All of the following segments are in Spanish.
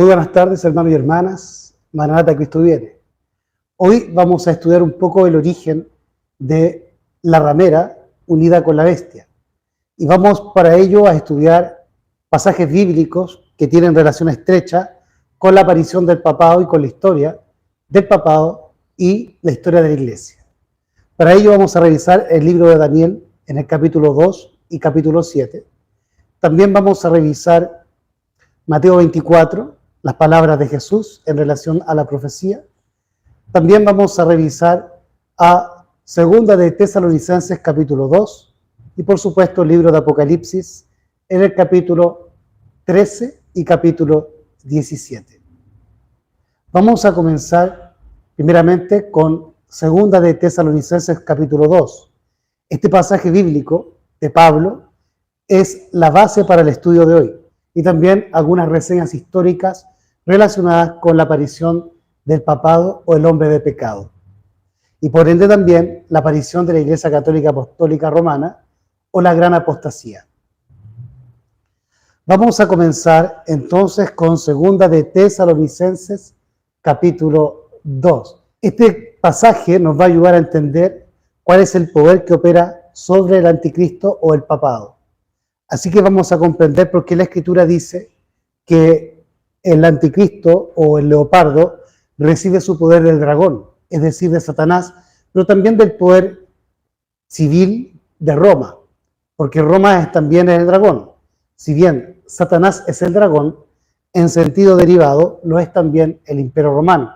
Muy buenas tardes, hermanos y hermanas. Maranata, Cristo viene. Hoy vamos a estudiar un poco el origen de la ramera unida con la bestia. Y vamos para ello a estudiar pasajes bíblicos que tienen relación estrecha con la aparición del papado y con la historia del papado y la historia de la iglesia. Para ello vamos a revisar el libro de Daniel en el capítulo 2 y capítulo 7. También vamos a revisar Mateo 24, las palabras de Jesús en relación a la profecía. También vamos a revisar a Segunda de Tesalonicenses capítulo 2 y por supuesto el libro de Apocalipsis en el capítulo 13 y capítulo 17. Vamos a comenzar primeramente con Segunda de Tesalonicenses capítulo 2. Este pasaje bíblico de Pablo es la base para el estudio de hoy y también algunas reseñas históricas relacionadas con la aparición del papado o el hombre de pecado. Y por ende también la aparición de la Iglesia Católica Apostólica Romana o la Gran Apostasía. Vamos a comenzar entonces con Segunda de Tesalonicenses capítulo 2. Este pasaje nos va a ayudar a entender cuál es el poder que opera sobre el anticristo o el papado. Así que vamos a comprender por qué la Escritura dice que el anticristo o el leopardo recibe su poder del dragón, es decir, de Satanás, pero también del poder civil de Roma, porque Roma también es el dragón. Si bien Satanás es el dragón, en sentido derivado lo es también el Imperio Romano.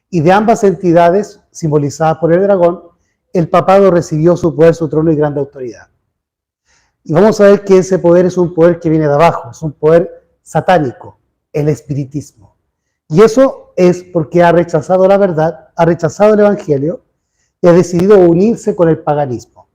Y de ambas entidades, simbolizadas por el dragón, el papado recibió su poder, su trono y grande autoridad. Y vamos a ver que ese poder es un poder que viene de abajo, es un poder satánico, el espiritismo. Y eso es porque ha rechazado la verdad, ha rechazado el evangelio y ha decidido unirse con el paganismo.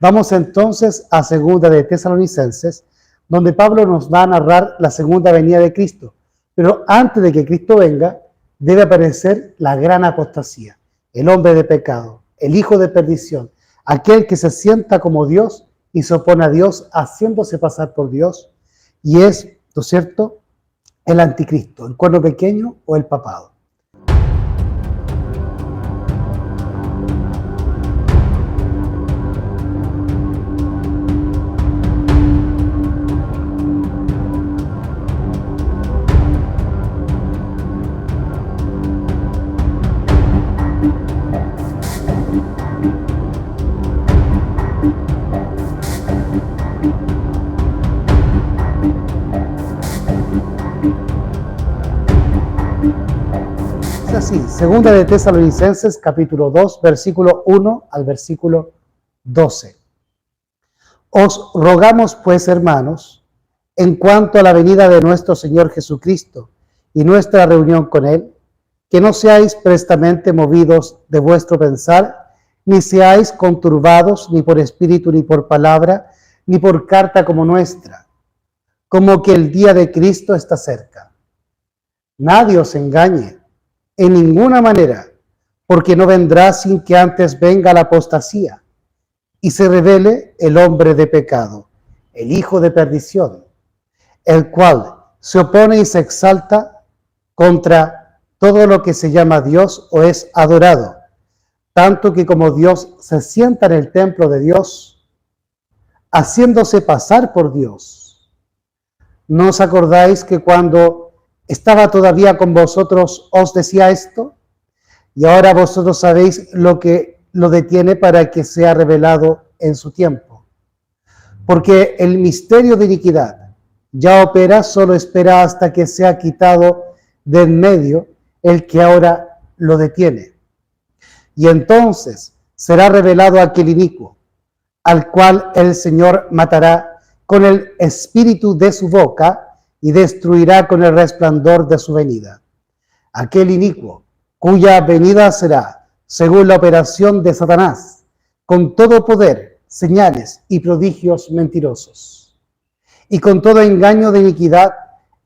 Vamos entonces a Segunda de Tesalonicenses, donde Pablo nos va a narrar la segunda venida de Cristo. Pero antes de que Cristo venga, debe aparecer la gran apostasía, el hombre de pecado, el hijo de perdición, aquel que se sienta como Dios y se opone a Dios haciéndose pasar por Dios, y es, ¿no es cierto?, el anticristo, el cuerno pequeño o el papado. Así, Segunda de Tesalonicenses, capítulo 2, versículo 1 al versículo 12. Os rogamos, pues, hermanos, en cuanto a la venida de nuestro Señor Jesucristo y nuestra reunión con Él, que no seáis prestamente movidos de vuestro pensar, ni seáis conturbados ni por espíritu, ni por palabra, ni por carta como nuestra, como que el día de Cristo está cerca. Nadie os engañe en ninguna manera, porque no vendrá sin que antes venga la apostasía y se revele el hombre de pecado, el hijo de perdición, el cual se opone y se exalta contra todo lo que se llama Dios o es adorado, tanto que como Dios se sienta en el templo de Dios, haciéndose pasar por Dios. ¿No os acordáis que cuando estaba todavía con vosotros os decía esto? Y ahora vosotros sabéis lo que lo detiene para que sea revelado en su tiempo. Porque el misterio de iniquidad ya opera, solo espera hasta que sea quitado de en medio el que ahora lo detiene. Y entonces será revelado aquel inicuo, al cual el Señor matará con el espíritu de su boca y destruirá con el resplandor de su venida. Aquel inicuo, cuya venida será según la operación de Satanás, con todo poder, señales y prodigios mentirosos, y con todo engaño de iniquidad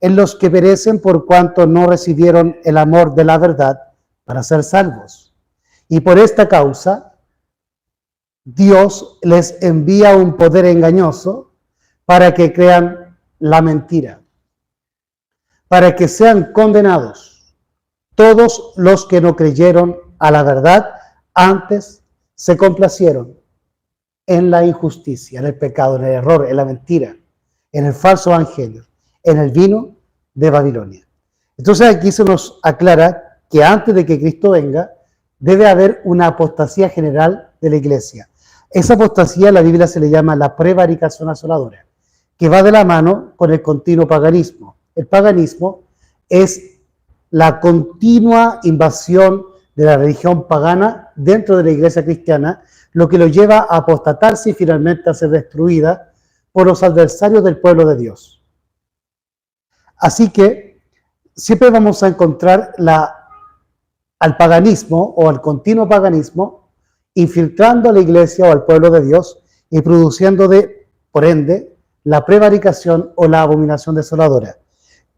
en los que perecen por cuanto no recibieron el amor de la verdad para ser salvos. Y por esta causa, Dios les envía un poder engañoso para que crean la mentira, para que sean condenados todos los que no creyeron a la verdad, antes se complacieron en la injusticia, en el pecado, en el error, en la mentira, en el falso evangelio, en el vino de Babilonia. Entonces aquí se nos aclara que antes de que Cristo venga, debe haber una apostasía general de la iglesia. Esa apostasía en la Biblia se le llama la prevaricación asoladora, que va de la mano con el continuo paganismo. El paganismo es la continua invasión de la religión pagana dentro de la iglesia cristiana, lo que lo lleva a apostatarse y finalmente a ser destruida por los adversarios del pueblo de Dios. Así que siempre vamos a encontrar al paganismo o al continuo paganismo infiltrando a la iglesia o al pueblo de Dios y produciendo por ende, la prevaricación o la abominación desoladora,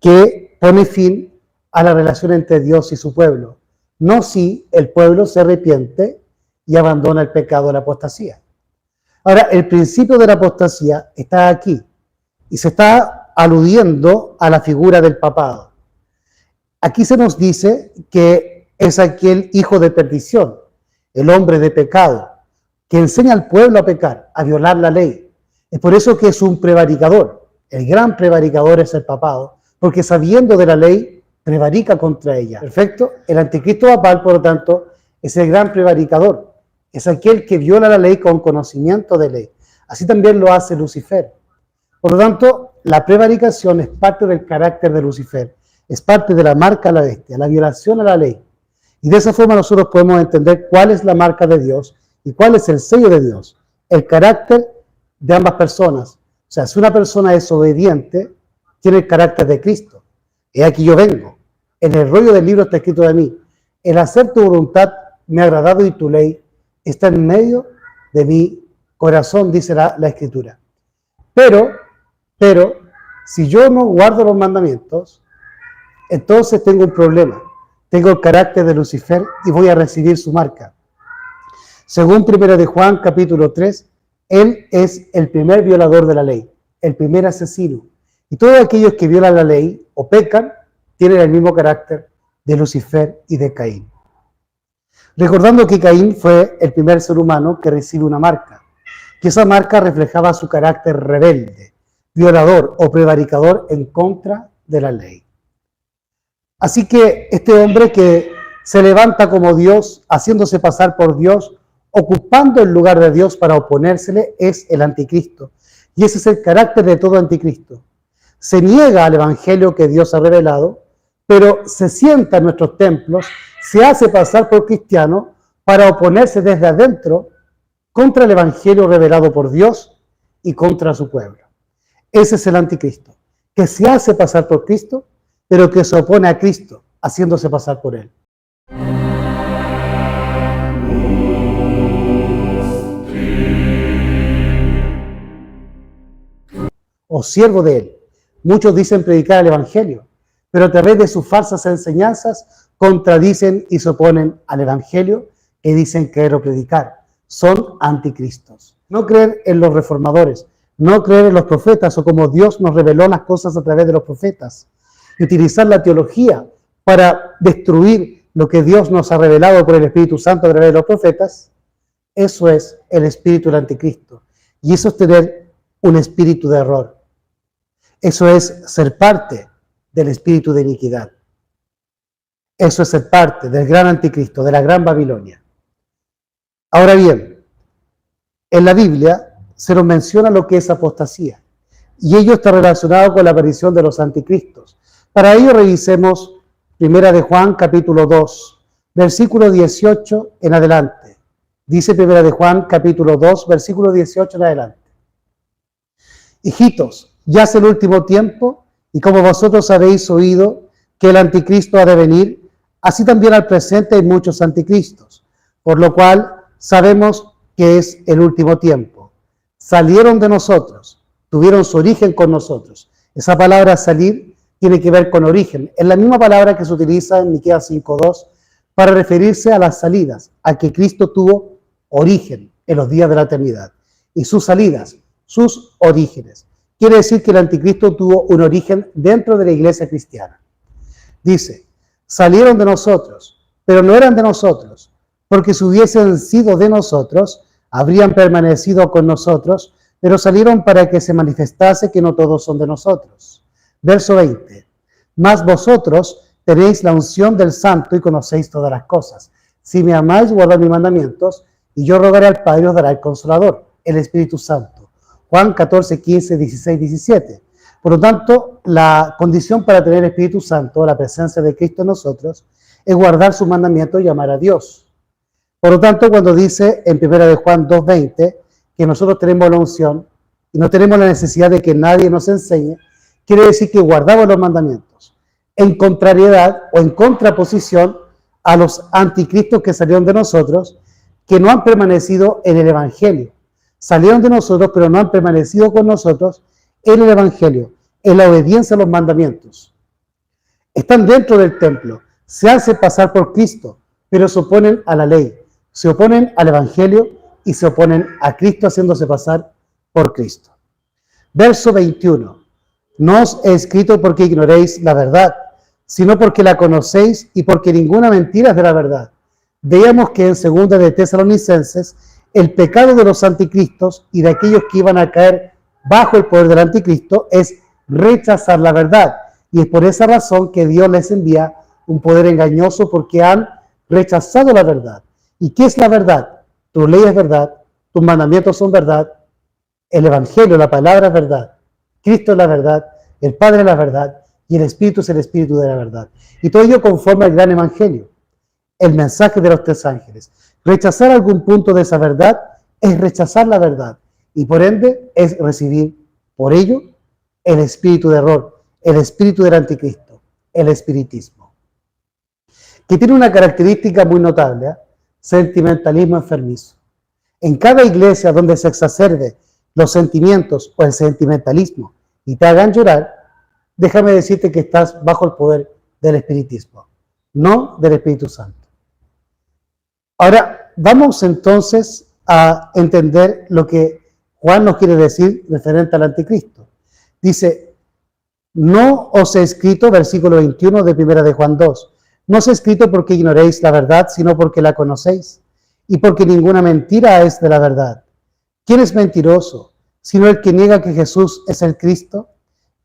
que pone fin a la relación entre Dios y su pueblo, no si el pueblo se arrepiente y abandona el pecado de la apostasía. Ahora, el principio de la apostasía está aquí y se está aludiendo a la figura del papado. Aquí se nos dice que es aquel hijo de perdición, el hombre de pecado, que enseña al pueblo a pecar, a violar la ley. Es por eso que es un prevaricador. El gran prevaricador es el papado, porque sabiendo de la ley, prevarica contra ella. Perfecto. El anticristo papal, por lo tanto, es el gran prevaricador. Es aquel que viola la ley con conocimiento de ley. Así también lo hace Lucifer. Por lo tanto, la prevaricación es parte del carácter de Lucifer. Es parte de la marca a la bestia, la violación a la ley. Y de esa forma nosotros podemos entender cuál es la marca de Dios y cuál es el sello de Dios. El carácter de ambas personas. O sea, si una persona es obediente, tiene el carácter de Cristo. He aquí yo vengo. En el rollo del libro está escrito de mí: el hacer tu voluntad me ha agradado y tu ley está en medio de mi corazón, dice la Escritura. Pero, si yo no guardo los mandamientos, entonces tengo un problema. Tengo el carácter de Lucifer y voy a recibir su marca. Según 1 de Juan, capítulo 3, él es el primer violador de la ley, el primer asesino. Y todos aquellos que violan la ley o pecan, tienen el mismo carácter de Lucifer y de Caín. Recordando que Caín fue el primer ser humano que recibe una marca, que esa marca reflejaba su carácter rebelde, violador o prevaricador en contra de la ley. Así que este hombre que se levanta como Dios, haciéndose pasar por Dios, ocupando el lugar de Dios para oponérsele, es el anticristo. Y ese es el carácter de todo anticristo. Se niega al evangelio que Dios ha revelado, pero se sienta en nuestros templos, se hace pasar por cristiano para oponerse desde adentro contra el evangelio revelado por Dios y contra su pueblo. Ese es el anticristo, que se hace pasar por Cristo, pero que se opone a Cristo, haciéndose pasar por él. O siervo de él. Muchos dicen predicar el evangelio, pero a través de sus falsas enseñanzas contradicen y se oponen al evangelio que dicen creer o predicar. Son anticristos. No creer en los reformadores, no creer en los profetas o como Dios nos reveló las cosas a través de los profetas. Y utilizar la teología para destruir lo que Dios nos ha revelado por el Espíritu Santo a través de los profetas, eso es el espíritu del anticristo. Y eso es tener un espíritu de error. Eso es ser parte del espíritu de iniquidad. Eso es ser parte del gran anticristo, de la gran Babilonia. Ahora bien, en la Biblia se nos menciona lo que es apostasía. Y ello está relacionado con la aparición de los anticristos. Para ello revisemos 1 de Juan, capítulo 2, versículo 18 en adelante. Dice 1 de Juan, capítulo 2, versículo 18 en adelante. Hijitos, ya es el último tiempo, y como vosotros habéis oído que el anticristo ha de venir, así también al presente hay muchos anticristos, por lo cual sabemos que es el último tiempo. Salieron de nosotros, tuvieron su origen con nosotros. Esa palabra salir tiene que ver con origen. Es la misma palabra que se utiliza en Miqueas 5:2 para referirse a las salidas, a que Cristo tuvo origen en los días de la eternidad. Y sus salidas, sus orígenes. quiere decir que el anticristo tuvo un origen dentro de la iglesia cristiana. Dice, salieron de nosotros, pero no eran de nosotros, porque si hubiesen sido de nosotros, habrían permanecido con nosotros, pero salieron para que se manifestase que no todos son de nosotros. Verso 20, mas vosotros tenéis la unción del Santo y conocéis todas las cosas. Si me amáis, guardad mis mandamientos, y yo rogaré al Padre y os dará el Consolador, el Espíritu Santo. Juan 14, 15, 16, 17. Por lo tanto, la condición para tener el Espíritu Santo, la presencia de Cristo en nosotros, es guardar sus mandamientos y amar a Dios. Por lo tanto, cuando dice en 1 de Juan 2:20 que nosotros tenemos la unción y no tenemos la necesidad de que nadie nos enseñe, quiere decir que guardamos los mandamientos en contrariedad o en contraposición a los anticristos que salieron de nosotros, que no han permanecido en el Evangelio. Salieron de nosotros, pero no han permanecido con nosotros en el Evangelio, en la obediencia a los mandamientos. Están dentro del templo, se hacen pasar por Cristo, pero se oponen a la ley, se oponen al Evangelio y se oponen a Cristo haciéndose pasar por Cristo. Verso 21. No os he escrito porque ignoréis la verdad, sino porque la conocéis y porque ninguna mentira es de la verdad. Veíamos que en 2 de Tesalonicenses, el pecado de los anticristos y de aquellos que iban a caer bajo el poder del anticristo es rechazar la verdad. Y es por esa razón que Dios les envía un poder engañoso, porque han rechazado la verdad. ¿Y qué es la verdad? Tu ley es verdad, tus mandamientos son verdad, el Evangelio, la palabra es verdad, Cristo es la verdad, el Padre es la verdad y el Espíritu es el Espíritu de la verdad. Y todo ello conforme al gran Evangelio, el mensaje de los 3 ángeles. Rechazar algún punto de esa verdad es rechazar la verdad y por ende es recibir por ello el espíritu de error, el espíritu del anticristo, el espiritismo, que tiene una característica muy notable, sentimentalismo enfermizo. En cada iglesia donde se exacerbe los sentimientos o el sentimentalismo y te hagan llorar, déjame decirte que estás bajo el poder del espiritismo, no del Espíritu Santo. Ahora, vamos entonces a entender lo que Juan nos quiere decir referente al anticristo. Dice, no os he escrito, versículo 21 de 1 de Juan 2, no os he escrito porque ignoréis la verdad, sino porque la conocéis, y porque ninguna mentira es de la verdad. ¿Quién es mentiroso, sino el que niega que Jesús es el Cristo?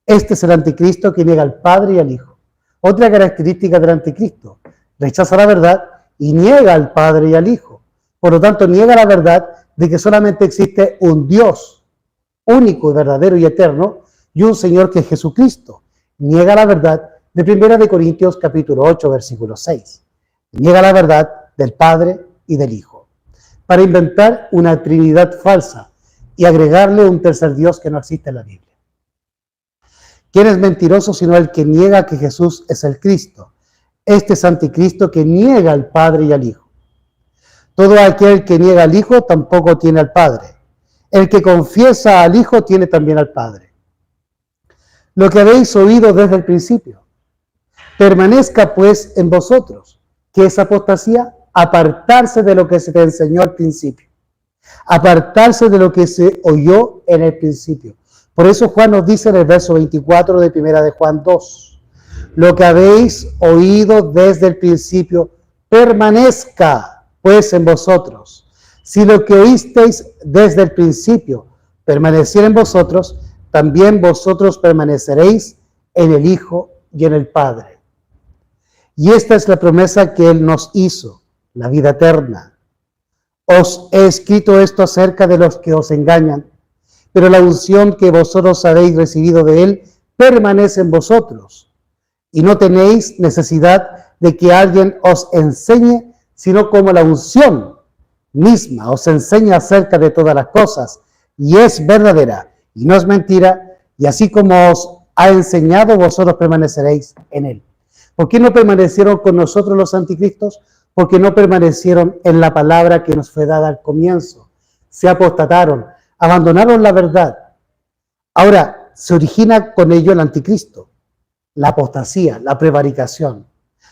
Este es el anticristo que niega al Padre y al Hijo. Otra característica del anticristo, rechaza la verdad y niega al Padre y al Hijo. Por lo tanto, niega la verdad de que solamente existe un Dios único y verdadero y eterno y un Señor que es Jesucristo. Niega la verdad de 1 de Corintios capítulo 8, versículo 6. Niega la verdad del Padre y del Hijo, para inventar una Trinidad falsa y agregarle un tercer Dios que no existe en la Biblia. ¿Quién es mentiroso sino el que niega que Jesús es el Cristo? Este es anticristo que niega al Padre y al Hijo. Todo aquel que niega al Hijo tampoco tiene al Padre. El que confiesa al Hijo tiene también al Padre. Lo que habéis oído desde el principio, permanezca pues en vosotros. ¿Qué es apostasía? Apartarse de lo que se te enseñó al principio. Apartarse de lo que se oyó en el principio. Por eso Juan nos dice en el verso 24 de 1 de Juan 2, lo que habéis oído desde el principio, permanezca pues en vosotros. Si lo que oísteis desde el principio permaneciera en vosotros, también vosotros permaneceréis en el Hijo y en el Padre. Y esta es la promesa que Él nos hizo, la vida eterna. Os he escrito esto acerca de los que os engañan, pero la unción que vosotros habéis recibido de Él permanece en vosotros. Y no tenéis necesidad de que alguien os enseñe, sino como la unción misma os enseña acerca de todas las cosas, y es verdadera, y no es mentira, y así como os ha enseñado, vosotros permaneceréis en Él. ¿Por qué no permanecieron con nosotros los anticristos? Porque no permanecieron en la palabra que nos fue dada al comienzo. Se apostataron, abandonaron la verdad. Ahora, se origina con ello el anticristo, la apostasía, la prevaricación.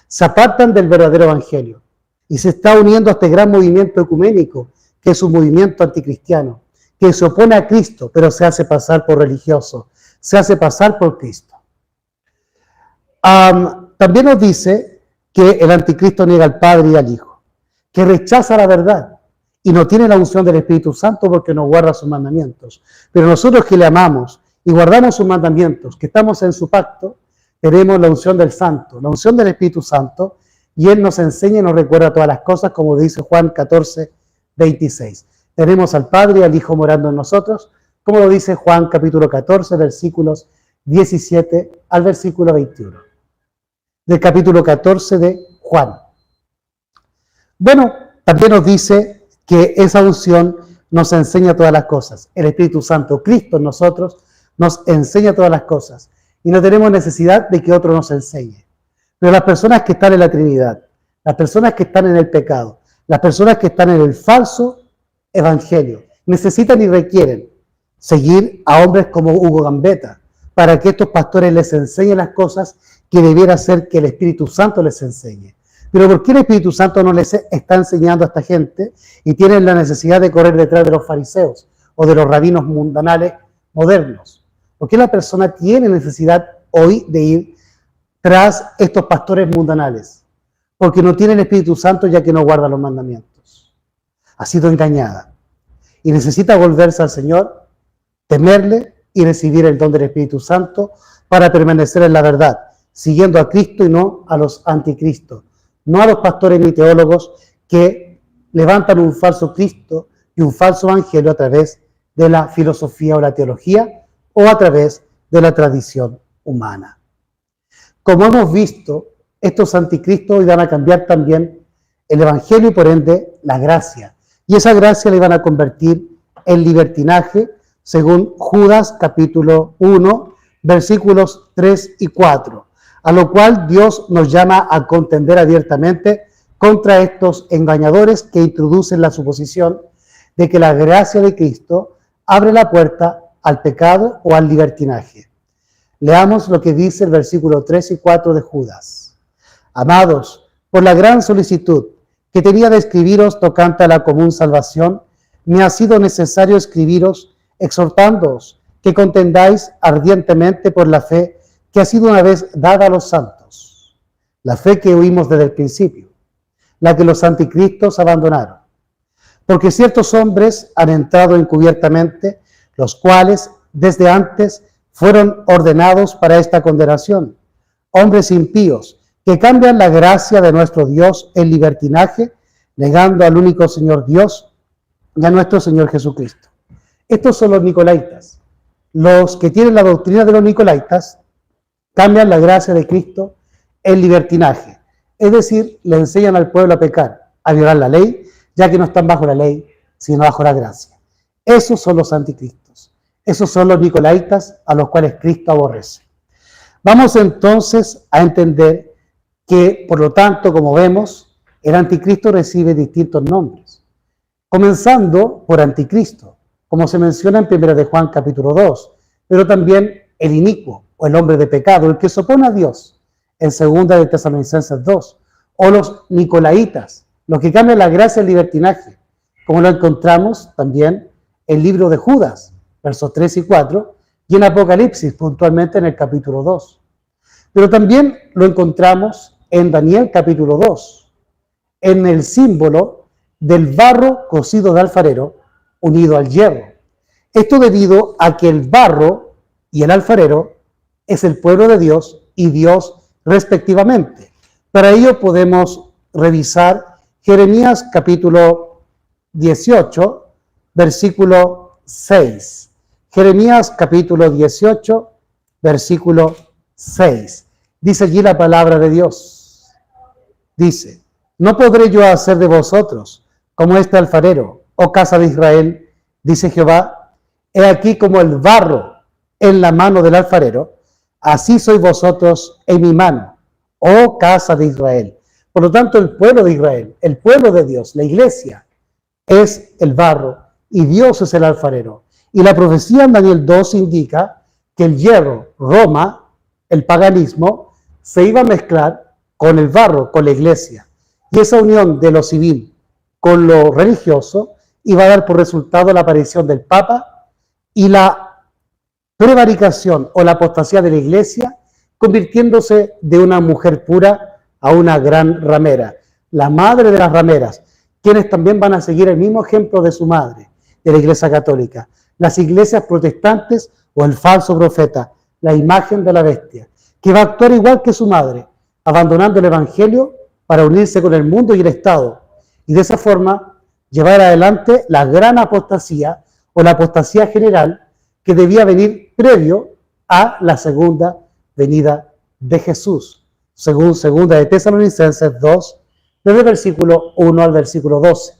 Se apartan del verdadero evangelio y se está uniendo a este gran movimiento ecuménico, que es un movimiento anticristiano, que se opone a Cristo, pero se hace pasar por religioso, se hace pasar por Cristo. También nos dice que el anticristo niega al Padre y al Hijo, que rechaza la verdad y no tiene la unción del Espíritu Santo porque no guarda sus mandamientos. Pero nosotros que le amamos y guardamos sus mandamientos, que estamos en su pacto, tenemos la unción del Santo, la unción del Espíritu Santo, y Él nos enseña y nos recuerda todas las cosas, como dice Juan 14, 26. Tenemos al Padre y al Hijo morando en nosotros, como lo dice Juan capítulo 14, versículos 17 al versículo 21. Del capítulo 14 de Juan. Bueno, también nos dice que esa unción nos enseña todas las cosas. El Espíritu Santo, Cristo en nosotros, nos enseña todas las cosas. Y no tenemos necesidad de que otro nos enseñe. Pero las personas que están en la Trinidad, las personas que están en el pecado, las personas que están en el falso evangelio, necesitan y requieren seguir a hombres como Hugo Gambetta, para que estos pastores les enseñen las cosas que debiera ser que el Espíritu Santo les enseñe. Pero ¿por qué el Espíritu Santo no les está enseñando a esta gente y tienen la necesidad de correr detrás de los fariseos o de los rabinos mundanales modernos? ¿Por qué la persona tiene necesidad hoy de ir tras estos pastores mundanales? Porque no tiene el Espíritu Santo, ya que no guarda los mandamientos. Ha sido engañada y necesita volverse al Señor, temerle y recibir el don del Espíritu Santo para permanecer en la verdad, siguiendo a Cristo y no a los anticristos, no a los pastores ni teólogos que levantan un falso Cristo y un falso evangelio a través de la filosofía o la teología o a través de la tradición humana. Como hemos visto, estos anticristos iban a cambiar también el evangelio y por ende la gracia, y esa gracia la iban a convertir en libertinaje, según Judas capítulo 1, versículos 3 y 4, a lo cual Dios nos llama a contender abiertamente contra estos engañadores que introducen la suposición de que la gracia de Cristo abre la puerta al pecado o al libertinaje. Leamos lo que dice el versículo 3 y 4 de Judas. Amados, por la gran solicitud que tenía de escribiros tocante a la común salvación, me ha sido necesario escribiros exhortándoos que contendáis ardientemente por la fe que ha sido una vez dada a los santos, la fe que oímos desde el principio, la que los anticristos abandonaron. Porque ciertos hombres han entrado encubiertamente, los cuales desde antes fueron ordenados para esta condenación, hombres impíos que cambian la gracia de nuestro Dios en libertinaje, negando al único Señor Dios y a nuestro Señor Jesucristo. Estos son los nicolaitas. Los que tienen la doctrina de los nicolaitas cambian la gracia de Cristo en libertinaje. Es decir, le enseñan al pueblo a pecar, a violar la ley, ya que no están bajo la ley, sino bajo la gracia. Esos son los anticristos. Esos son los nicolaitas a los cuales Cristo aborrece. Vamos entonces a entender que, por lo tanto, como vemos, el anticristo recibe distintos nombres. Comenzando por anticristo, como se menciona en 1 de Juan capítulo 2, pero también el inicuo o el hombre de pecado, el que se opone a Dios, en 2 de Tesalonicenses 2, o los nicolaitas, los que cambian la gracia al libertinaje, como lo encontramos también en el libro de Judas, versos 3 y 4, y en Apocalipsis, puntualmente en el capítulo 2. Pero también lo encontramos en Daniel capítulo 2, en el símbolo del barro cocido de alfarero unido al hierro. Esto debido a que el barro y el alfarero es el pueblo de Dios y Dios respectivamente. Para ello podemos revisar Jeremías capítulo 18, versículo 6. Jeremías capítulo 18, versículo 6. Dice allí la palabra de Dios. Dice, no podré yo hacer de vosotros como este alfarero, oh casa de Israel, dice Jehová, he aquí como el barro en la mano del alfarero, así sois vosotros en mi mano, oh casa de Israel. Por lo tanto, el pueblo de Israel, el pueblo de Dios, la iglesia, es el barro y Dios es el alfarero. Y la profecía en Daniel 2 indica que el hierro, Roma, el paganismo, se iba a mezclar con el barro, con la iglesia. Y esa unión de lo civil con lo religioso y va a dar por resultado la aparición del Papa y la prevaricación o la apostasía de la Iglesia, convirtiéndose de una mujer pura a una gran ramera, la madre de las rameras, quienes también van a seguir el mismo ejemplo de su madre, de la Iglesia Católica. Las iglesias protestantes o el falso profeta, la imagen de la bestia, que va a actuar igual que su madre, abandonando el Evangelio para unirse con el mundo y el Estado, y de esa forma llevar adelante la gran apostasía o la apostasía general que debía venir previo a la segunda venida de Jesús, según segunda de Tesalonicenses 2, desde el versículo 1 al versículo 12,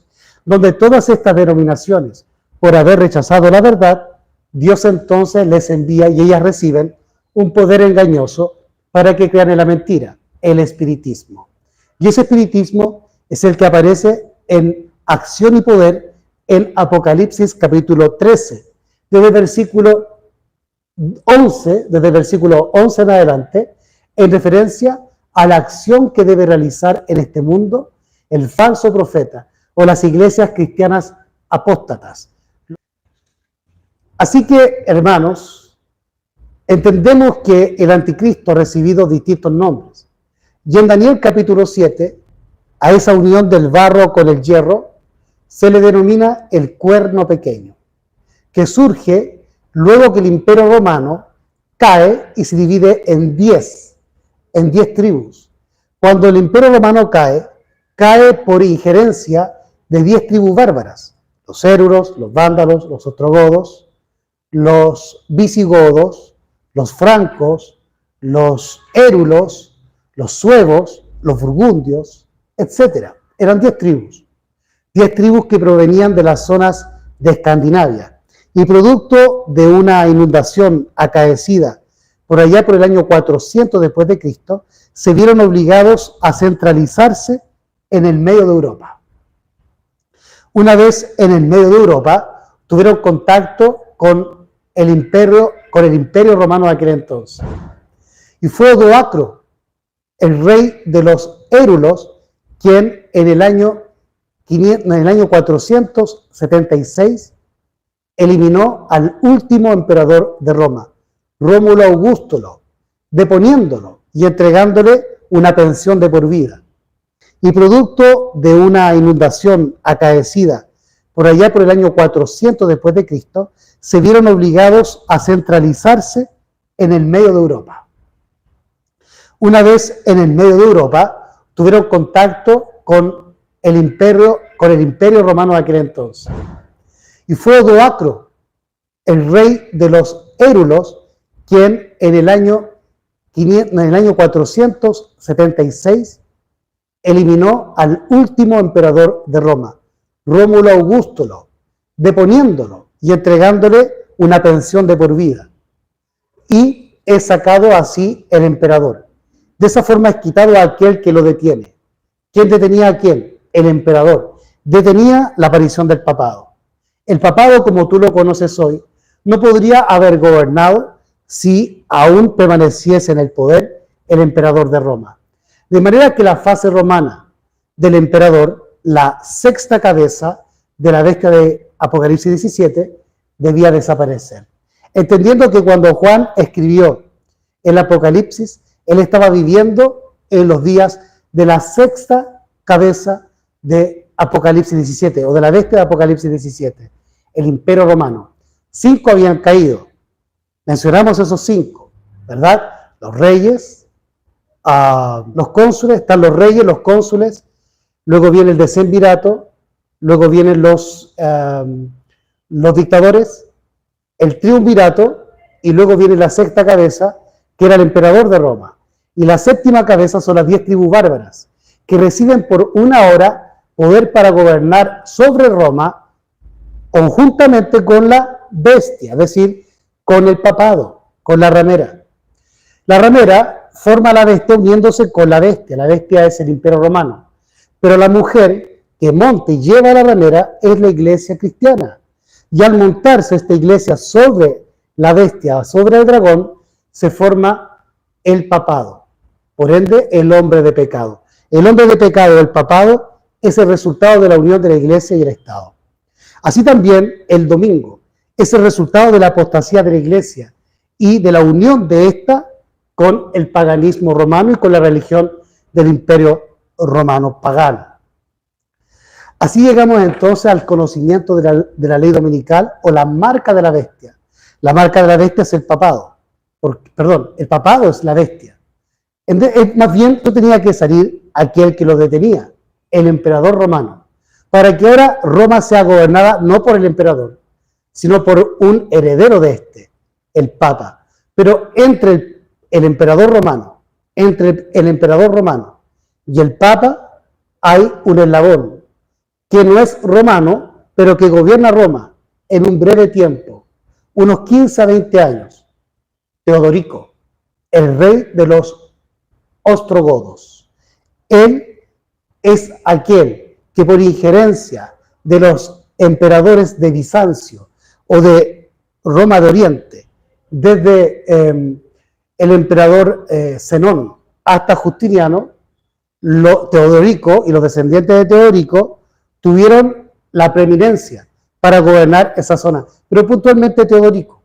donde todas estas denominaciones, por haber rechazado la verdad, Dios entonces les envía y ellas reciben un poder engañoso para que crean en la mentira, el espiritismo. Y ese espiritismo es el que aparece en acción y poder en Apocalipsis capítulo 13, desde el versículo 11, en adelante, en referencia a la acción que debe realizar en este mundo el falso profeta o las iglesias cristianas apóstatas. Así que, hermanos, entendemos que el anticristo ha recibido distintos nombres. Y en Daniel capítulo 7, a esa unión del barro con el hierro, se le denomina el cuerno pequeño, que surge luego que el imperio romano cae y se divide en 10 tribus. Cuando el imperio romano cae por injerencia de 10 tribus bárbaras: los érulos, los vándalos, los ostrogodos, los visigodos, los francos, los érulos, los suevos, los burgundios, etc. Eran 10 tribus. 10 tribus que provenían de las zonas de Escandinavia. Y producto de una inundación acaecida por allá por el año 400 después de Cristo, se vieron obligados a centralizarse en el medio de Europa. Una vez en el medio de Europa, tuvieron contacto con el imperio romano de aquel entonces. Y fue Odoacro, el rey de los érulos, quien en el año 476 eliminó al último emperador de Roma, Rómulo Augustulo, deponiéndolo y entregándole una pensión de por vida. Y producto de una inundación acaecida por allá por el año 400 después de Cristo, se vieron obligados a centralizarse en el medio de Europa. Una vez en el medio de Europa, tuvieron contacto con el imperio romano de aquel entonces. Y fue Odoacro, el rey de los érulos, quien en el año 476 eliminó al último emperador de Roma, Rómulo Augustulo, deponiéndolo y entregándole una pensión de por vida. Y es sacado así el emperador. De esa forma es quitado a aquel que lo detiene. ¿Quién detenía a quién? El emperador. Detenía la aparición del papado. El papado, como tú lo conoces hoy, no podría haber gobernado si aún permaneciese en el poder el emperador de Roma. De manera que la fase romana del emperador, la sexta cabeza de la bestia de Apocalipsis 17, debía desaparecer. Entendiendo que cuando Juan escribió el Apocalipsis, él estaba viviendo en los días de la sexta cabeza de Apocalipsis 17, o de la bestia de Apocalipsis 17, el imperio romano. 5 habían caído. Mencionamos esos 5, ¿verdad? Los reyes, los cónsules, están los reyes, los cónsules, luego viene el decemvirato, luego vienen los dictadores, el triunvirato, y luego viene la sexta cabeza, que era el emperador de Roma. Y la séptima cabeza son las 10 tribus bárbaras, que reciben por una hora poder para gobernar sobre Roma, conjuntamente con la bestia, es decir, con el papado, con la ramera. La ramera forma la bestia uniéndose con la bestia es el imperio romano, pero la mujer que monta y lleva a la ramera es la iglesia cristiana. Y al montarse esta iglesia sobre la bestia, sobre el dragón, se forma el papado, por ende el hombre de pecado. El hombre de pecado, el papado, es el resultado de la unión de la iglesia y el Estado. Así también el domingo es el resultado de la apostasía de la Iglesia y de la unión de esta con el paganismo romano y con la religión del Imperio Romano pagano. Así llegamos entonces al conocimiento de la ley dominical o la marca de la bestia. La marca de la bestia es el papado. El papado es la bestia. Más bien, no tenía que salir aquel que lo detenía, el emperador romano, para que ahora Roma sea gobernada no por el emperador, sino por un heredero de este, el papa. Pero entre el emperador romano y el papa hay un eslabón que no es romano, pero que gobierna Roma en un breve tiempo, unos 15 a 20 años. Teodorico, el rey de los ostrogodos. Él es aquel que por injerencia de los emperadores de Bizancio o de Roma de Oriente, desde el emperador Zenón hasta Justiniano, Teodorico y los descendientes de Teodorico tuvieron la preeminencia para gobernar esa zona. Pero puntualmente Teodorico.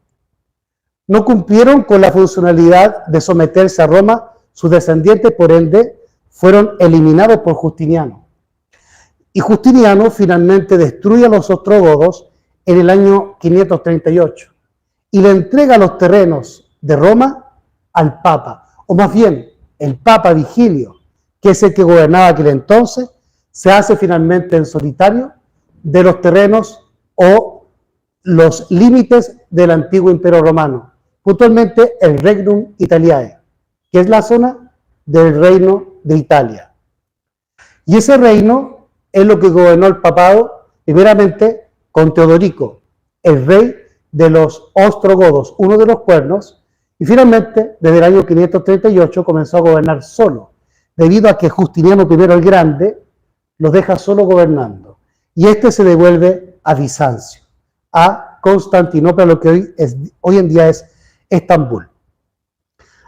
No cumplieron con la funcionalidad de someterse a Roma, sus descendientes, por ende, fueron eliminados por Justiniano. Y Justiniano finalmente destruye a los ostrogodos en el año 538 y le entrega los terrenos de Roma al Papa, o más bien, el Papa Vigilio, que es el que gobernaba aquel entonces, se hace finalmente en solitario de los terrenos o los límites del antiguo Imperio Romano, puntualmente el Regnum Italiae, que es la zona del Reino de Italia. Y ese reino es lo que gobernó el papado, primeramente con Teodorico, el rey de los ostrogodos, uno de los cuernos, y finalmente, desde el año 538, comenzó a gobernar solo, debido a que Justiniano I el Grande los deja solo gobernando. Y este se devuelve a Bizancio, a Constantinopla, lo que hoy en día es Estambul.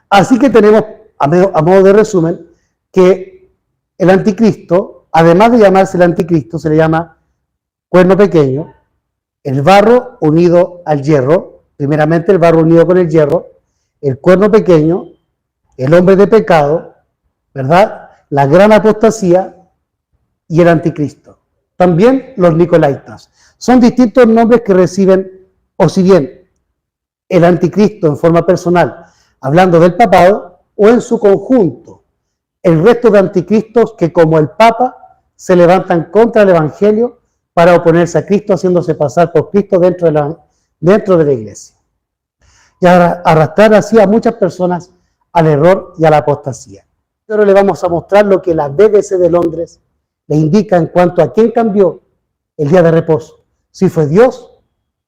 Así que tenemos, a modo de resumen, que el anticristo, además de llamarse el anticristo, se le llama cuerno pequeño, el barro unido al hierro, primeramente el barro unido con el hierro, el cuerno pequeño, el hombre de pecado, ¿verdad? La gran apostasía y el anticristo. También los nicolaitas. Son distintos nombres que reciben, o si bien el anticristo en forma personal, hablando del papado, o en su conjunto, el resto de anticristos que como el papa se levantan contra el evangelio para oponerse a Cristo, haciéndose pasar por Cristo dentro de la iglesia. Y arrastrar así a muchas personas al error y a la apostasía. Ahora le vamos a mostrar lo que la BBC de Londres le indica en cuanto a quién cambió el día de reposo, si fue Dios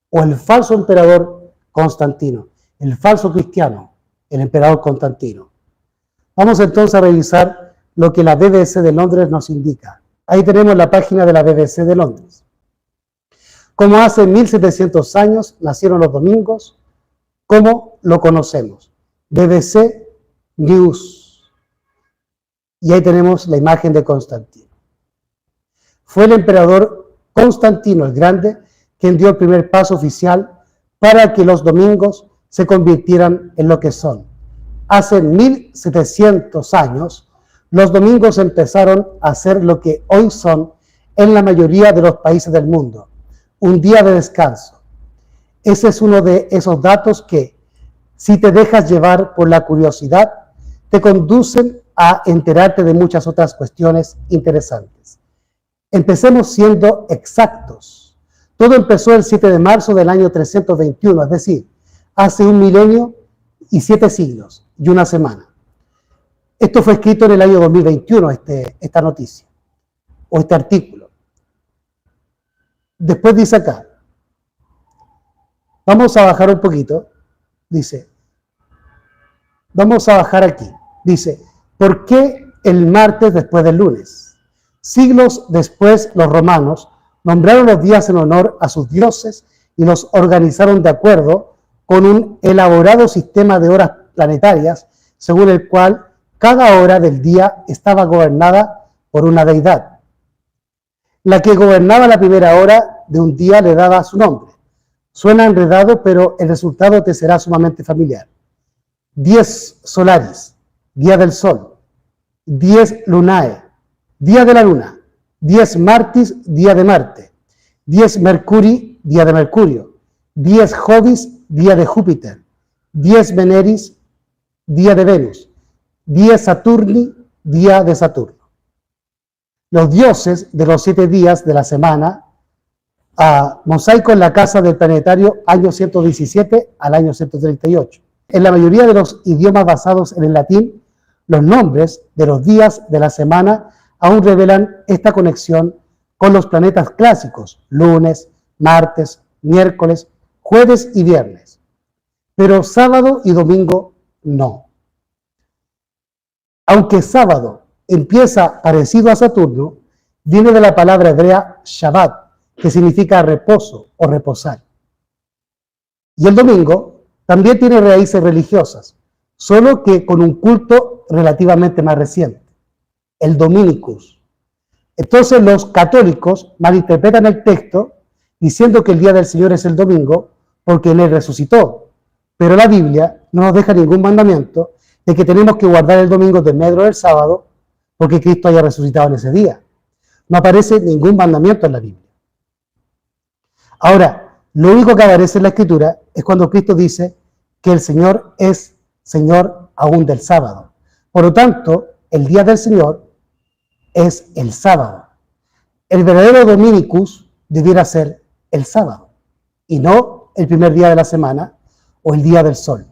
o el falso emperador Constantino, el falso cristiano, el emperador Constantino. Vamos entonces a revisar lo que la BBC de Londres nos indica. Ahí tenemos la página de la BBC de Londres. Como hace 1700 años nacieron los domingos, como lo conocemos. BBC News. Y ahí tenemos la imagen de Constantino. Fue el emperador Constantino el Grande quien dio el primer paso oficial para que los domingos se convirtieran en lo que son. Hace 1700 años, los domingos empezaron a ser lo que hoy son en la mayoría de los países del mundo, un día de descanso. Ese es uno de esos datos que, si te dejas llevar por la curiosidad, te conducen a enterarte de muchas otras cuestiones interesantes. Empecemos siendo exactos. Todo empezó el 7 de marzo del año 321, es decir, hace 1 milenio y 7 siglos y una semana. Esto fue escrito en el año 2021, esta noticia, o este artículo. Después dice acá, vamos a bajar un poquito, dice, vamos a bajar aquí, dice, ¿por qué el martes después del lunes? Siglos después, los romanos nombraron los días en honor a sus dioses y los organizaron de acuerdo con un elaborado sistema de horas planetarias, según el cual cada hora del día estaba gobernada por una deidad. La que gobernaba la primera hora de un día le daba su nombre. Suena enredado, pero el resultado te será sumamente familiar. 10 solaris, día del sol. 10 lunae, día de la luna. 10 martis, día de Marte. 10 mercuri, día de Mercurio. 10 jovis, día de Júpiter. 10 veneris, día de Venus. 10 saturni, día de Saturno. Los dioses de los 7 días de la semana, mosaico en la casa del planetario, año 117 al año 138. En la mayoría de los idiomas basados en el latín, los nombres de los días de la semana aún revelan esta conexión con los planetas clásicos, lunes, martes, miércoles, jueves y viernes. Pero sábado y domingo no. Aunque sábado empieza parecido a Saturno, viene de la palabra hebrea Shabbat, que significa reposo o reposar. Y el domingo también tiene raíces religiosas, solo que con un culto relativamente más reciente, el Dominicus. Entonces los católicos malinterpretan el texto diciendo que el día del Señor es el domingo porque en él resucitó, pero la Biblia no nos deja ningún mandamiento de que tenemos que guardar el domingo de medio del sábado porque Cristo haya resucitado en ese día. No aparece ningún mandamiento en la Biblia. Ahora, lo único que aparece en la Escritura es cuando Cristo dice que el Señor es Señor aún del sábado. Por lo tanto, el día del Señor es el sábado. El verdadero Dominicus debiera ser el sábado y no el primer día de la semana o el día del sol.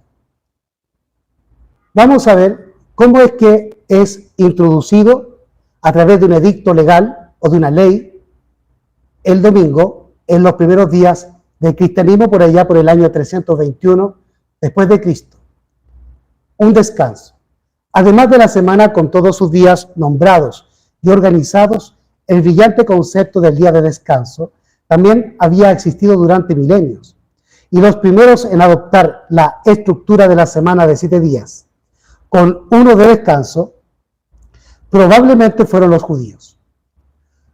Vamos a ver cómo es que es introducido a través de un edicto legal o de una ley el domingo en los primeros días del cristianismo por allá por el año 321 después de Cristo. Un descanso. Además de la semana con todos sus días nombrados y organizados, el brillante concepto del día de descanso también había existido durante milenios. Y los primeros en adoptar la estructura de la semana de 7 días, con uno de descanso, probablemente fueron los judíos.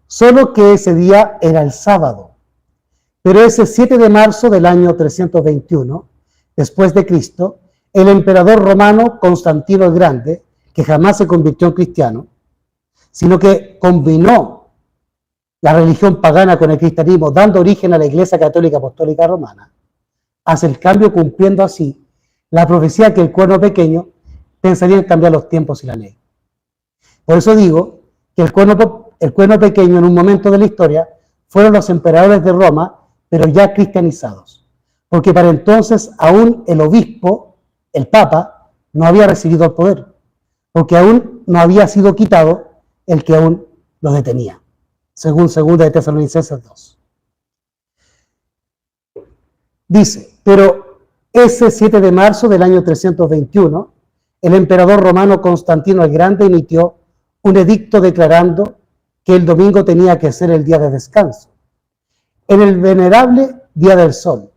Solo que ese día era el sábado. Pero ese 7 de marzo del año 321, después de Cristo, el emperador romano Constantino el Grande, que jamás se convirtió en cristiano, sino que combinó la religión pagana con el cristianismo, dando origen a la Iglesia Católica Apostólica Romana, hace el cambio cumpliendo así la profecía que el cuerno pequeño pensaría en cambiar los tiempos y la ley. Por eso digo que el cuerno pequeño en un momento de la historia fueron los emperadores de Roma, pero ya cristianizados, porque para entonces aún el obispo, el papa, no había recibido el poder, porque aún no había sido quitado el que aún lo detenía, según 2 de Tesalonicenses 2. Dice, pero ese 7 de marzo del año 321, el emperador romano Constantino el Grande emitió un edicto declarando que el domingo tenía que ser el día de descanso. En el venerable día del sol,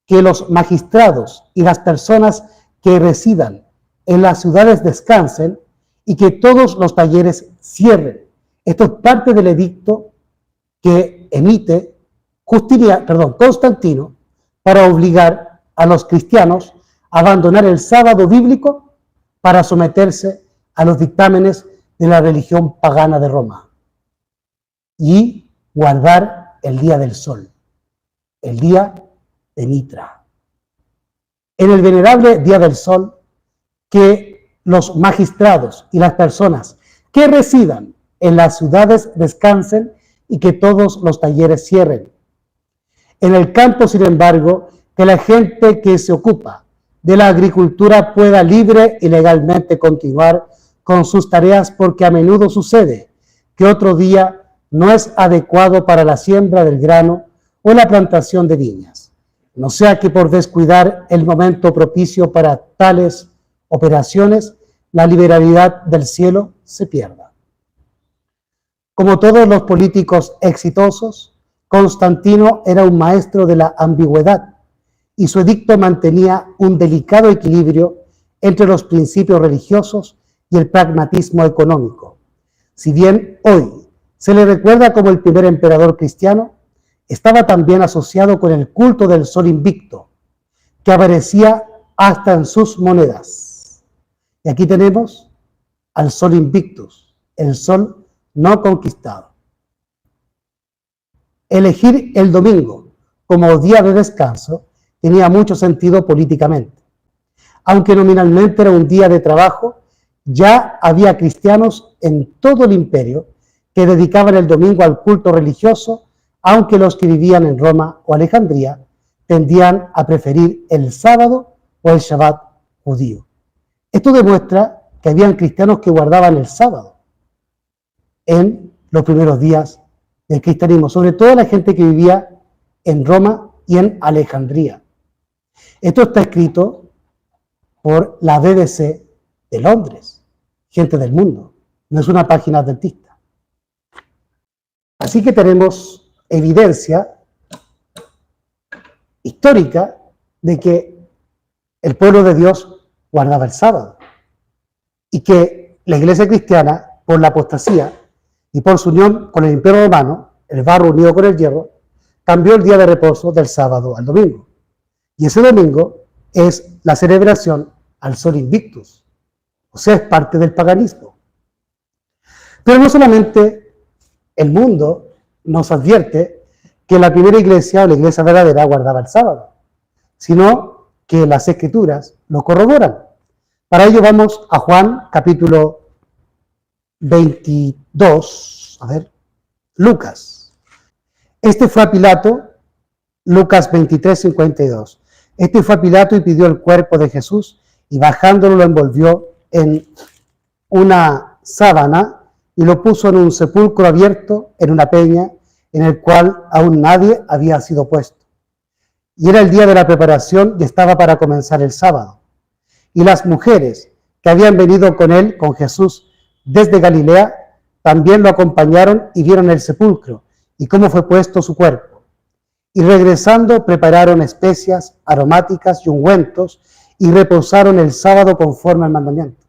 que los magistrados y las personas que residan en las ciudades descansen y que todos los talleres cierren. Esto es parte del edicto que emite Constantino para obligar a los cristianos a abandonar el sábado bíblico para someterse a los dictámenes de la religión pagana de Roma y guardar el día del sol, el día de Mitra. En el venerable día del sol, que los magistrados y las personas que residan en las ciudades descansen y que todos los talleres cierren. En el campo, sin embargo, que la gente que se ocupa de la agricultura pueda libre y legalmente continuar con sus tareas, porque a menudo sucede que otro día no es adecuado para la siembra del grano o la plantación de viñas, no sea que por descuidar el momento propicio para tales operaciones, la liberalidad del cielo se pierda. Como todos los políticos exitosos, Constantino era un maestro de la ambigüedad y su edicto mantenía un delicado equilibrio entre los principios religiosos y el pragmatismo económico. Si bien hoy Se le recuerda como el primer emperador cristiano. Estaba también asociado con el culto del sol invicto, que aparecía hasta en sus monedas. Y aquí tenemos al sol invictus, el sol no conquistado. Elegir el domingo como día de descanso tenía mucho sentido políticamente. Aunque nominalmente era un día de trabajo, ya había cristianos en todo el imperio que dedicaban el domingo al culto religioso, aunque los que vivían en Roma o Alejandría tendían a preferir el sábado o el Shabbat judío. Esto demuestra que habían cristianos que guardaban el sábado en los primeros días del cristianismo, sobre todo la gente que vivía en Roma y en Alejandría. Esto está escrito por la BBC de Londres, gente del mundo, no es una página adventista. Así que tenemos evidencia histórica de que el pueblo de Dios guardaba el sábado y que la iglesia cristiana, por la apostasía y por su unión con el imperio romano, el barro unido con el hierro, cambió el día de reposo del sábado al domingo. Y ese domingo es la celebración al sol invictus, o sea, es parte del paganismo. Pero no solamente el mundo nos advierte que la primera iglesia o la iglesia verdadera guardaba el sábado, sino que las escrituras lo corroboran. Para ello vamos a Juan capítulo 22, Lucas. Este fue a Pilato, Lucas 23, 52. Este fue a Pilato y pidió el cuerpo de Jesús y bajándolo lo envolvió en una sábana y lo puso en un sepulcro abierto, en una peña, en el cual aún nadie había sido puesto. Y era el día de la preparación y estaba para comenzar el sábado. Y las mujeres que habían venido con él, con Jesús, desde Galilea, también lo acompañaron y vieron el sepulcro y cómo fue puesto su cuerpo. Y regresando prepararon especias aromáticas y ungüentos y reposaron el sábado conforme al mandamiento.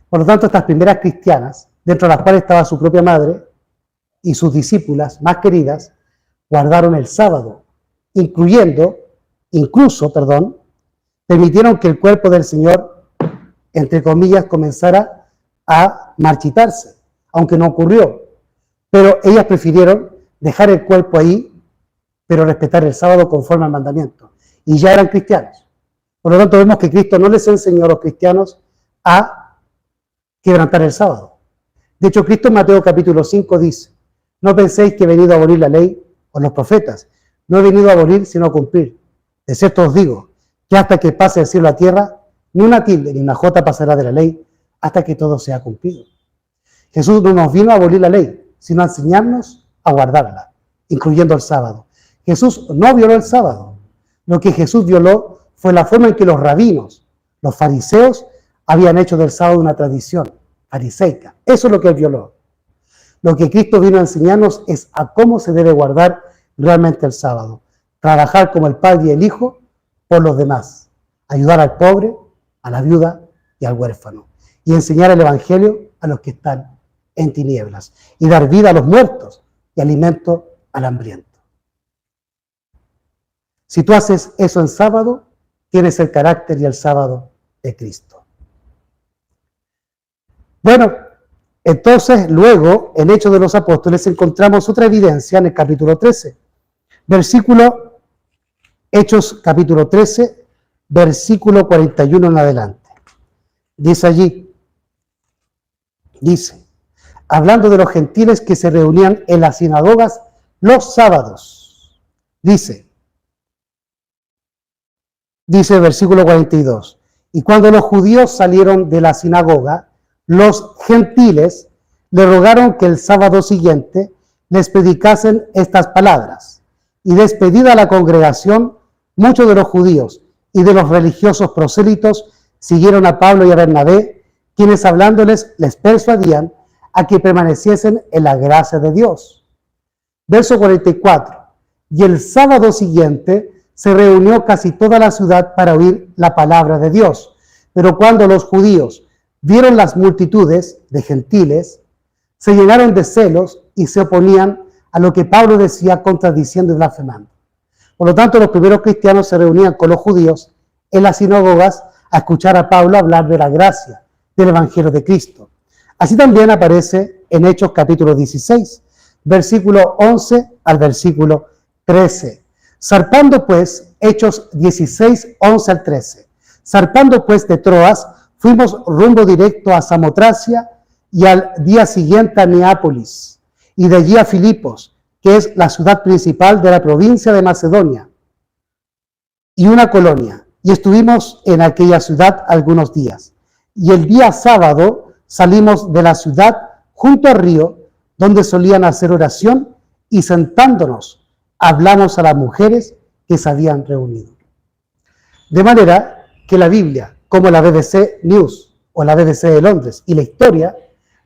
Por lo tanto, estas primeras cristianas, dentro de las cuales estaba su propia madre y sus discípulas más queridas, guardaron el sábado, incluso, permitieron que el cuerpo del Señor, entre comillas, comenzara a marchitarse, aunque no ocurrió. Pero ellas prefirieron dejar el cuerpo ahí, pero respetar el sábado conforme al mandamiento. Y ya eran cristianos. Por lo tanto, vemos que Cristo no les enseñó a los cristianos a quebrantar el sábado. De hecho, Cristo en Mateo capítulo 5 dice: no penséis que he venido a abolir la ley o los profetas. No he venido a abolir, sino a cumplir. De cierto os digo, que hasta que pase el cielo a la tierra, ni una tilde ni una jota pasará de la ley, hasta que todo sea cumplido. Jesús no nos vino a abolir la ley, sino a enseñarnos a guardarla, incluyendo el sábado. Jesús no violó el sábado. Lo que Jesús violó fue la forma en que los rabinos, los fariseos, habían hecho del sábado una tradición fariseica. Eso es lo que él violó. Lo que Cristo vino a enseñarnos es a cómo se debe guardar realmente el sábado. Trabajar como el Padre y el Hijo por los demás. Ayudar al pobre, a la viuda y al huérfano. Y enseñar el Evangelio a los que están en tinieblas. Y dar vida a los muertos y alimento al hambriento. Si tú haces eso en sábado, tienes el carácter y el sábado de Cristo. Bueno, entonces luego en Hechos de los Apóstoles encontramos otra evidencia en el capítulo 13. Hechos capítulo 13, versículo 41 en adelante. Dice allí, hablando de los gentiles que se reunían en las sinagogas los sábados, dice el versículo 42, y cuando los judíos salieron de la sinagoga, los gentiles le rogaron que el sábado siguiente les predicasen estas palabras. Y despedida la congregación, muchos de los judíos y de los religiosos prosélitos siguieron a Pablo y a Bernabé, quienes hablándoles les persuadían a que permaneciesen en la gracia de Dios. Verso 44. Y el sábado siguiente se reunió casi toda la ciudad para oír la palabra de Dios. Pero cuando los judíos vieron las multitudes de gentiles, se llenaron de celos y se oponían a lo que Pablo decía, contradiciendo y blasfemando. Por lo tanto, los primeros cristianos se reunían con los judíos en las sinagogas a escuchar a Pablo hablar de la gracia del Evangelio de Cristo. Así también aparece en Hechos capítulo 16, versículo 11 al versículo 13. Zarpando pues, Hechos 16, 11 al 13. Zarpando pues de Troas, fuimos rumbo directo a Samotracia y al día siguiente a Neápolis, y de allí a Filipos, que es la ciudad principal de la provincia de Macedonia, y una colonia. Y estuvimos en aquella ciudad algunos días. Y el día sábado salimos de la ciudad junto al río, donde solían hacer oración, y sentándonos, hablamos a las mujeres que se habían reunido. De manera que la Biblia, como la BBC News o la BBC de Londres y la historia,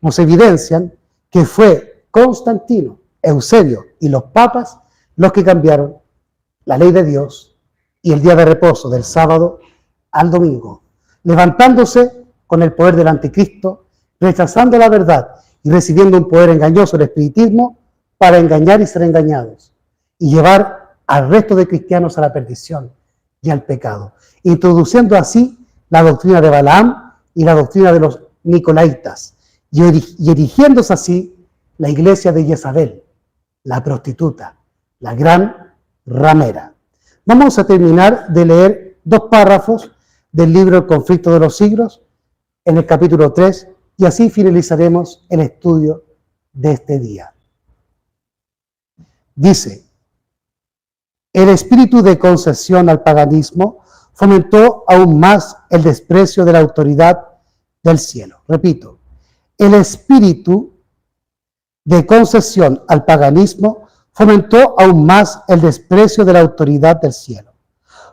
nos evidencian que fue Constantino, Eusebio y los papas los que cambiaron la ley de Dios y el día de reposo del sábado al domingo, levantándose con el poder del anticristo, rechazando la verdad y recibiendo un poder engañoso, el espiritismo, para engañar y ser engañados, y llevar al resto de cristianos a la perdición y al pecado, introduciendo así la doctrina de Balaam y la doctrina de los nicolaitas, y erigiéndose así la iglesia de Jezabel, la prostituta, la gran ramera. Vamos a terminar de leer 2 párrafos del libro El conflicto de los siglos, en el capítulo 3, y así finalizaremos el estudio de este día. Dice: el espíritu de concesión al paganismo fomentó aún más el desprecio de la autoridad del cielo. Repito, el espíritu de concesión al paganismo fomentó aún más el desprecio de la autoridad del cielo.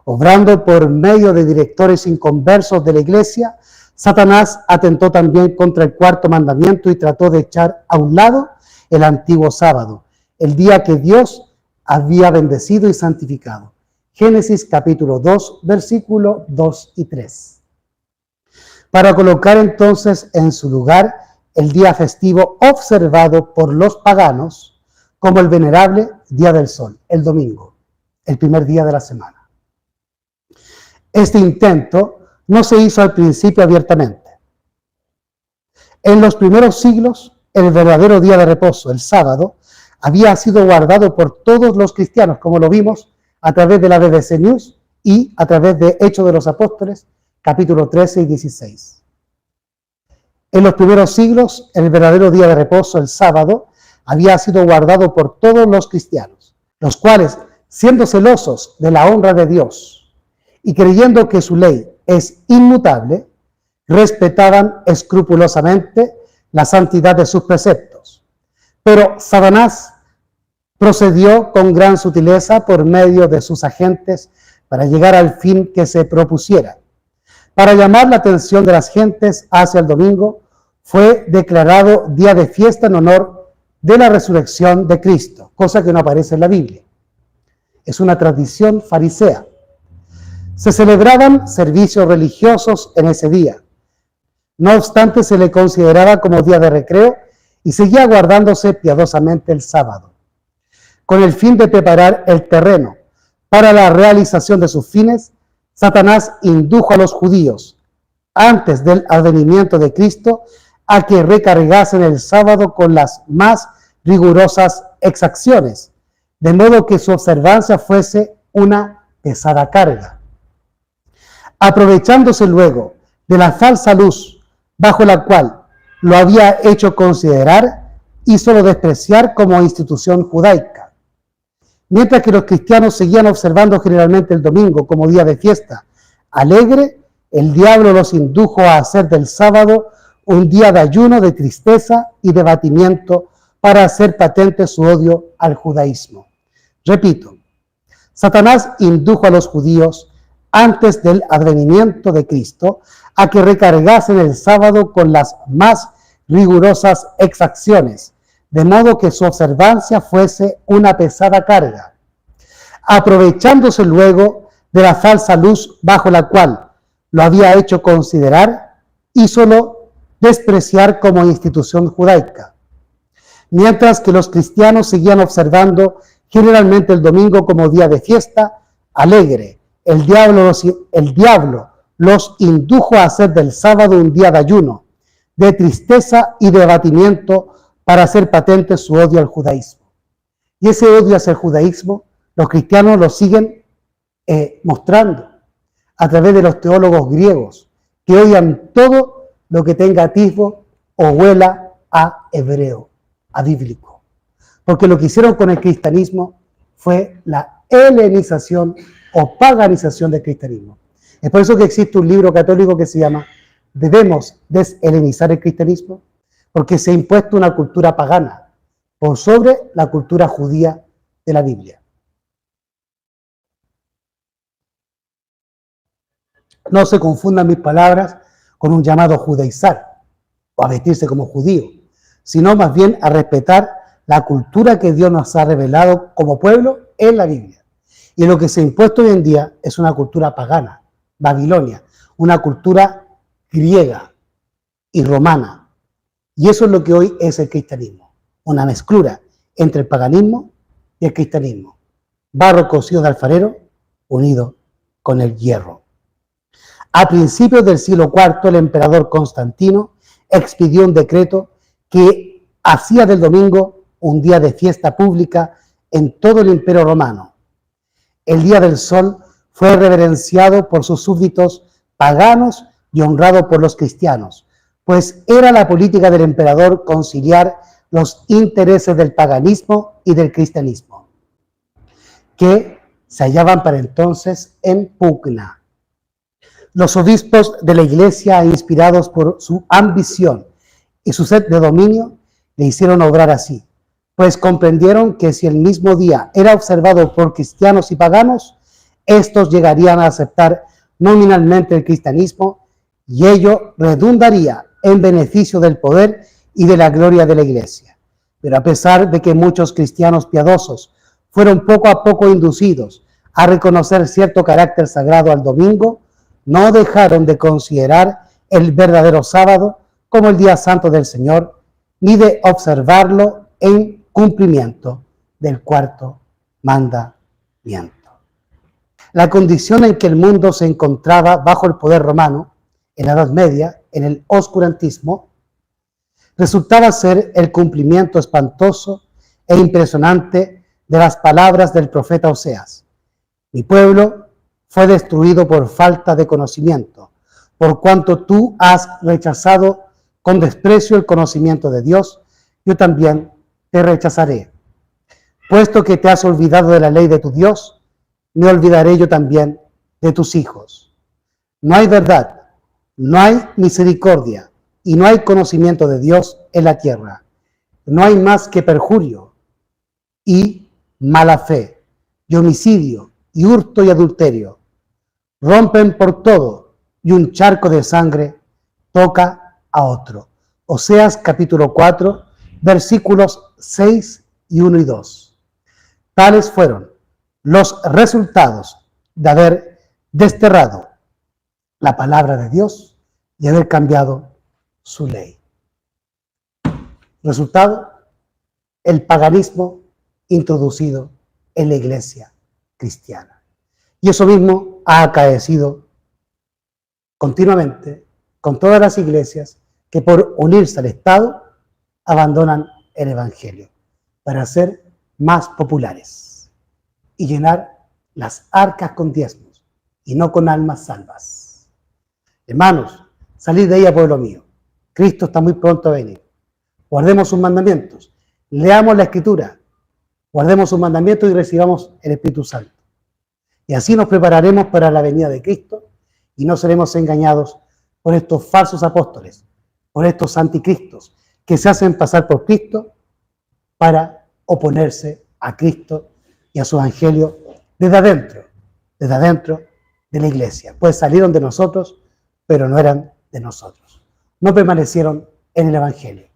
Obrando por medio de directores inconversos de la iglesia, Satanás atentó también contra el 4º mandamiento y trató de echar a un lado el antiguo sábado, el día que Dios había bendecido y santificado. Génesis capítulo 2, versículos 2 y 3. Para colocar entonces en su lugar el día festivo observado por los paganos como el venerable Día del Sol, el domingo, el primer día de la semana. Este intento no se hizo al principio abiertamente. En los primeros siglos, el verdadero día de reposo, el sábado, había sido guardado por todos los cristianos, como lo vimos a través de la BBC News y a través de Hechos de los Apóstoles, capítulo 13 y 16. En los primeros siglos, el verdadero día de reposo, el sábado, había sido guardado por todos los cristianos, los cuales, siendo celosos de la honra de Dios y creyendo que su ley es inmutable, respetaban escrupulosamente la santidad de sus preceptos. Pero Satanás procedió con gran sutileza por medio de sus agentes para llegar al fin que se propusiera. Para llamar la atención de las gentes hacia el domingo, fue declarado día de fiesta en honor de la resurrección de Cristo, cosa que no aparece en la Biblia. Es una tradición farisea. Se celebraban servicios religiosos en ese día. No obstante, se le consideraba como día de recreo y seguía guardándose piadosamente el sábado, con el fin de preparar el terreno para la realización de sus fines. Satanás indujo a los judíos, antes del advenimiento de Cristo, a que recargasen el sábado con las más rigurosas exacciones, de modo que su observancia fuese una pesada carga. Aprovechándose luego de la falsa luz bajo la cual lo había hecho considerar, hízolo despreciar como institución judaica. Mientras que los cristianos seguían observando generalmente el domingo como día de fiesta alegre, el diablo los indujo a hacer del sábado un día de ayuno, de tristeza y de batimiento para hacer patente su odio al judaísmo. Repito, Satanás indujo a los judíos antes del advenimiento de Cristo a que recargasen el sábado con las más rigurosas exacciones, de modo que su observancia fuese una pesada carga. Aprovechándose luego de la falsa luz bajo la cual lo había hecho considerar, hízolo despreciar como institución judaica. Mientras que los cristianos seguían observando generalmente el domingo como día de fiesta alegre, el diablo los indujo a hacer del sábado un día de ayuno, de tristeza y de abatimiento para hacer patente su odio al judaísmo. Y ese odio hacia el judaísmo, los cristianos lo siguen mostrando a través de los teólogos griegos, que odian todo lo que tenga atisbo o huela a hebreo, a bíblico. Porque lo que hicieron con el cristianismo fue la helenización o paganización del cristianismo. Es por eso que existe un libro católico que se llama ¿Debemos deshelenizar el cristianismo? Porque se ha impuesto una cultura pagana por sobre la cultura judía de la Biblia. No se confundan mis palabras con un llamado a judaizar o a vestirse como judío, sino más bien a respetar la cultura que Dios nos ha revelado como pueblo en la Biblia. Y lo que se ha impuesto hoy en día es una cultura pagana, babilonia, una cultura griega y romana. Y eso es lo que hoy es el cristianismo, una mezclura entre el paganismo y el cristianismo. Barro cocido de alfarero unido con el hierro. A principios del siglo IV, el emperador Constantino expidió un decreto que hacía del domingo un día de fiesta pública en todo el Imperio Romano. El Día del Sol fue reverenciado por sus súbditos paganos y honrado por los cristianos, pues era la política del emperador conciliar los intereses del paganismo y del cristianismo, que se hallaban para entonces en pugna. Los obispos de la Iglesia, inspirados por su ambición y su sed de dominio, le hicieron obrar así, pues comprendieron que si el mismo día era observado por cristianos y paganos, estos llegarían a aceptar nominalmente el cristianismo y ello redundaría en beneficio del poder y de la gloria de la Iglesia. Pero a pesar de que muchos cristianos piadosos fueron poco a poco inducidos a reconocer cierto carácter sagrado al domingo, no dejaron de considerar el verdadero sábado como el día santo del Señor, ni de observarlo en cumplimiento del cuarto mandamiento. La condición en que el mundo se encontraba bajo el poder romano, en la Edad Media, en el oscurantismo, resultaba ser el cumplimiento espantoso e impresionante de las palabras del profeta Oseas. Mi pueblo fue destruido por falta de conocimiento, por cuanto tú has rechazado con desprecio el conocimiento de Dios, yo también te rechazaré. Puesto que te has olvidado de la ley de tu Dios, me olvidaré yo también de tus hijos. No hay verdad, no hay misericordia y no hay conocimiento de Dios en la tierra. No hay más que perjurio y mala fe, y homicidio, y hurto y adulterio. Rompen por todo, y un charco de sangre toca a otro. Oseas capítulo 4, versículos 6 y 1 y 2. Tales fueron los resultados de haber desterrado la palabra de Dios y haber cambiado su ley. Resultado, el paganismo introducido en la iglesia cristiana. Y eso mismo ha acaecido continuamente con todas las iglesias que por unirse al Estado abandonan el Evangelio para ser más populares y llenar las arcas con diezmos y no con almas salvas. Hermanos, salid de ella, pueblo mío. Cristo está muy pronto a venir. Guardemos sus mandamientos, leamos la Escritura, guardemos sus mandamientos y recibamos el Espíritu Santo. Y así nos prepararemos para la venida de Cristo y no seremos engañados por estos falsos apóstoles, por estos anticristos que se hacen pasar por Cristo para oponerse a Cristo y a su evangelio desde adentro de la iglesia. Pues salieron de nosotros, pero no eran de nosotros. No permanecieron en el evangelio,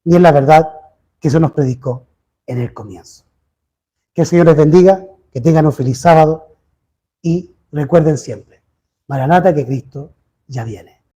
ni en la verdad que se nos predicó en el comienzo. Que el Señor les bendiga, que tengan un feliz sábado y recuerden siempre, Maranata, que Cristo ya viene.